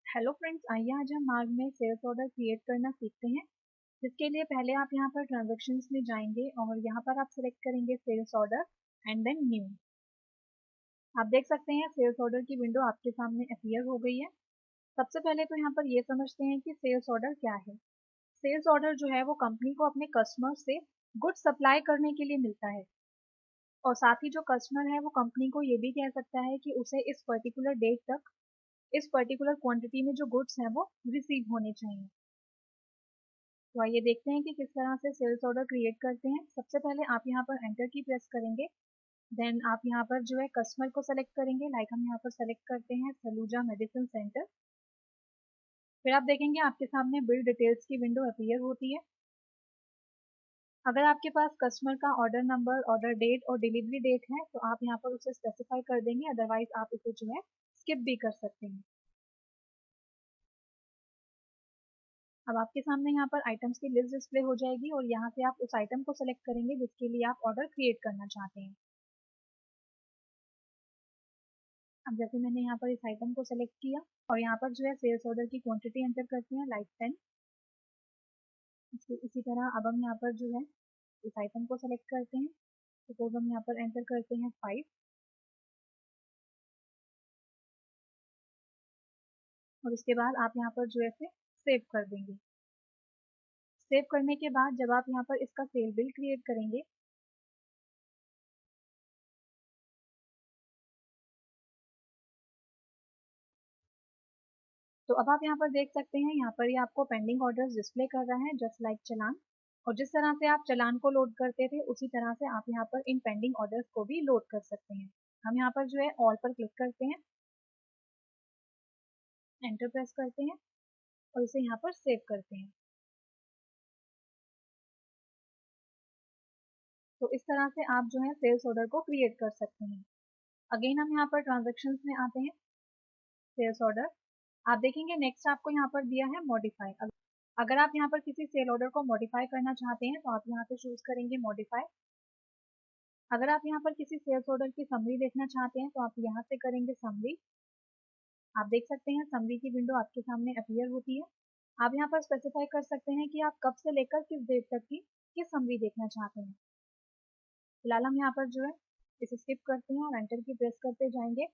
Hello friends, आइए आज हम मार्ग में सेल्स ऑर्डर क्रिएट करना सीखते हैं। जिसके लिए पहले आप यहाँ पर ट्रांजैक्शंस में जाएंगे और यहाँ पर आप सेलेक्ट करेंगे sales order and then new. आप देख सकते हैं सेल्स ऑर्डर की विंडो आपके सामने अपीयर हो गई है। सबसे पहले तो यहाँ पर ये समझते हैं कि सेल्स ऑर्डर क्या है। सेल्स ऑर्डर जो है वो कंपनी को अपने कस्टमर से गुड्स सप्लाई करने के लिए मिलता है, और साथ ही जो कस्टमर है वो कंपनी को ये भी कह सकता है कि उसे इस पर्टिकुलर डेट तक इस पर्टिकुलर क्वांटिटी में जो गुड्स हैं वो रिसीव होने चाहिए। तो आइए देखते हैं कि किस तरह से सेल्स ऑर्डर क्रिएट करते हैं। सबसे पहले आप यहाँ पर एंटर की प्रेस करेंगे। देन आप यहाँ पर जो है कस्टमर को सेलेक्ट करेंगे। लाइक हम यहाँ पर सेलेक्ट करते हैं सलूजा मेडिसिन सेंटर। फिर आप देखेंगे आपके सामने बिल डिटेल्स की विंडो अपीयर होती है। अगर आपके पास कस्टमर का ऑर्डर नंबर, ऑर्डर डेट और डिलीवरी डेट है तो आप यहाँ पर उसे स्पेसिफाई कर देंगे, अदरवाइज आप इसे जो है स्किप भी कर सकते हैं। अब आपके सामने यहाँ पर आइटम्स की लिस्ट डिस्प्ले हो जाएगी और यहाँ से आप उस आइटम को सेलेक्ट करेंगे जिसके लिए आप ऑर्डर क्रिएट करना चाहते हैं। अब जैसे मैंने यहाँ पर इस आइटम को सेलेक्ट किया और यहाँ पर जो है सेल्स ऑर्डर की क्वांटिटी एंटर करते हैं, लाइक 10। इसी तरह अब हम यहाँ पर जो है इस आइटम को सेलेक्ट करते हैं। सपोज हम यहाँ पर एंटर करते हैं 5 और उसके बाद आप यहाँ पर जो है इसे सेव कर देंगे। सेव करने के बाद जब आप यहाँ पर इसका सेल बिल क्रिएट करेंगे तो अब आप यहाँ पर देख सकते हैं, यहाँ पर ये आपको पेंडिंग ऑर्डर्स डिस्प्ले कर रहा है जस्ट लाइक चलान। और जिस तरह से आप चलान को लोड करते थे उसी तरह से आप यहाँ पर इन पेंडिंग ऑर्डर्स को भी लोड कर सकते हैं। हम यहाँ पर जो है ऑल पर क्लिक करते हैं, एंटर प्रेस करते हैं और इसे यहाँ पर सेव करते हैं। तो इस तरह से आप जो है सेल्स ऑर्डर को क्रिएट कर सकते हैं। अगेन हम यहाँ पर ट्रांजैक्शंस में आते हैं। सेल्स ऑर्डर आप देखेंगे नेक्स्ट आपको यहाँ पर दिया है मॉडिफाई। अगर आप यहाँ पर किसी सेल ऑर्डर को मॉडिफाई करना चाहते हैं तो आप यहाँ से चूज करेंगे मॉडिफाई। अगर आप यहाँ पर किसी सेल्स ऑर्डर की समरी देखना चाहते हैं तो आप यहाँ से करेंगे समरी। आप देख सकते हैं समरी की विंडो आपके सामने अपीयर होती है। आप यहाँ पर स्पेसिफाई कर सकते हैं कि आप कब से लेकर किस डेट तक की किस समरी देखना चाहते हैं। फिलहाल हम यहाँ पर जो है इसे स्किप करते हैं और एंटर की प्रेस करते जाएंगे।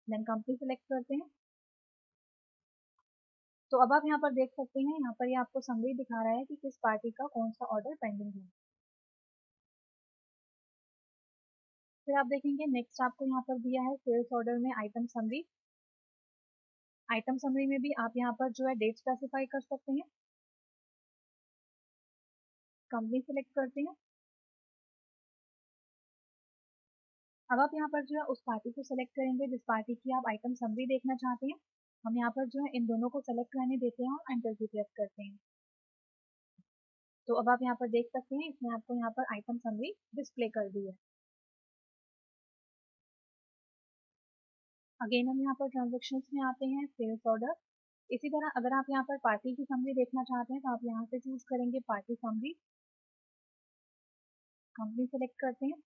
देन कंपनी सेलेक्ट करते हैं। तो अब आप यहाँ पर देख सकते हैं, यहाँ पर ये आपको समरी दिखा रहा है कि किस पार्टी का कौन सा ऑर्डर पेंडिंग है। फिर आप देखेंगे नेक्स्ट आपको यहाँ पर दिया है सेल्स ऑर्डर में आइटम समरी। आइटम समरी में भी आप यहाँ पर जो है डेट स्पेसिफाई कर सकते हैं। कंपनी सेलेक्ट करते हैं। अब आप यहाँ पर जो है उस पार्टी को सेलेक्ट करेंगे जिस पार्टी की आप आइटम समरी देखना चाहते हैं। हम यहाँ पर जो है इन दोनों को सेलेक्ट रहने देते हैं और एंटर की प्रेस करते हैं। तो अब आप यहाँ पर देख सकते हैं इसने आपको यहाँ पर आइटम समरी डिस्प्ले कर दी है। अगेन हम यहाँ पर ट्रांजेक्शन्स में आते हैं, सेल्स ऑर्डर। इसी तरह अगर आप यहाँ पर पार्टी की समरी देखना चाहते हैं तो आप यहाँ से चूज करेंगे पार्टी समरी। कंपनी सेलेक्ट करते हैं।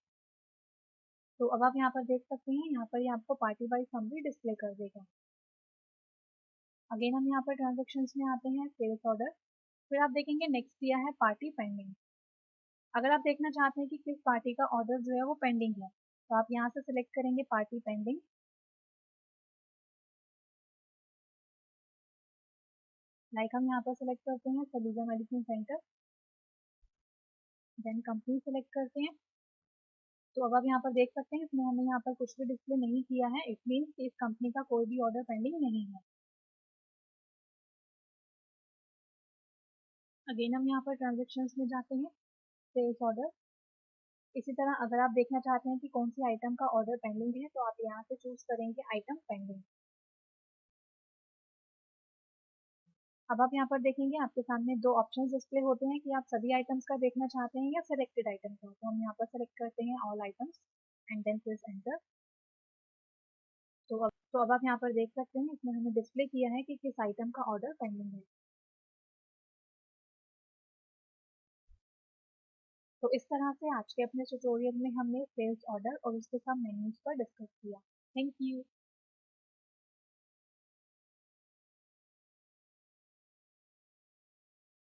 तो अब आप यहाँ पर देख सकते हैं, यहाँ पर ये आपको पार्टी वाइज समरी डिस्प्ले कर देगा। अगेन हम यहाँ पर ट्रांजेक्शन्स में आते हैं, सेल्स ऑर्डर। फिर आप देखेंगे नेक्स्ट दिया है पार्टी पेंडिंग। अगर आप देखना चाहते हैं कि किस पार्टी का ऑर्डर जो है वो पेंडिंग है तो आप यहाँ से सिलेक्ट करेंगे पार्टी पेंडिंग। लाइक हम यहाँ पर सिलेक्ट करते हैं Saluja medicine centre. Then company select करते हैं। तो अब आप यहाँ पर देख सकते हैं इसमें हमें यहाँ पर कुछ भी डिस्प्ले नहीं किया है। इट मीन्स कि इस कंपनी का कोई भी ऑर्डर पेंडिंग नहीं है। अगेन हम यहाँ पर ट्रांजेक्शन्स में जाते हैं, सेल्स ऑर्डर। इसी तरह अगर आप देखना चाहते हैं कि कौन सी आइटम का ऑर्डर पेंडिंग है तो आप यहाँ से चूज करेंगे आइटम पेंडिंग। अब आप यहाँ पर देखेंगे आपके सामने दो ऑप्शंस डिस्प्ले होते हैं कि आप सभी आइटम्स का देखना चाहते हैं या सिलेक्टेड आइटम का। तो हम यहाँ पर सेलेक्ट करते हैं all items and then press enter. तो अब आप यहाँ पर देख सकते हैं इसमें हमें डिस्प्ले किया है कि किस आइटम का ऑर्डर पेंडिंग है। तो इस तरह से आज के अपने ट्यूटोरियल में हमने सेल्स ऑर्डर और उसके साथ मेन्यूज पर डिस्कस किया। Thank you.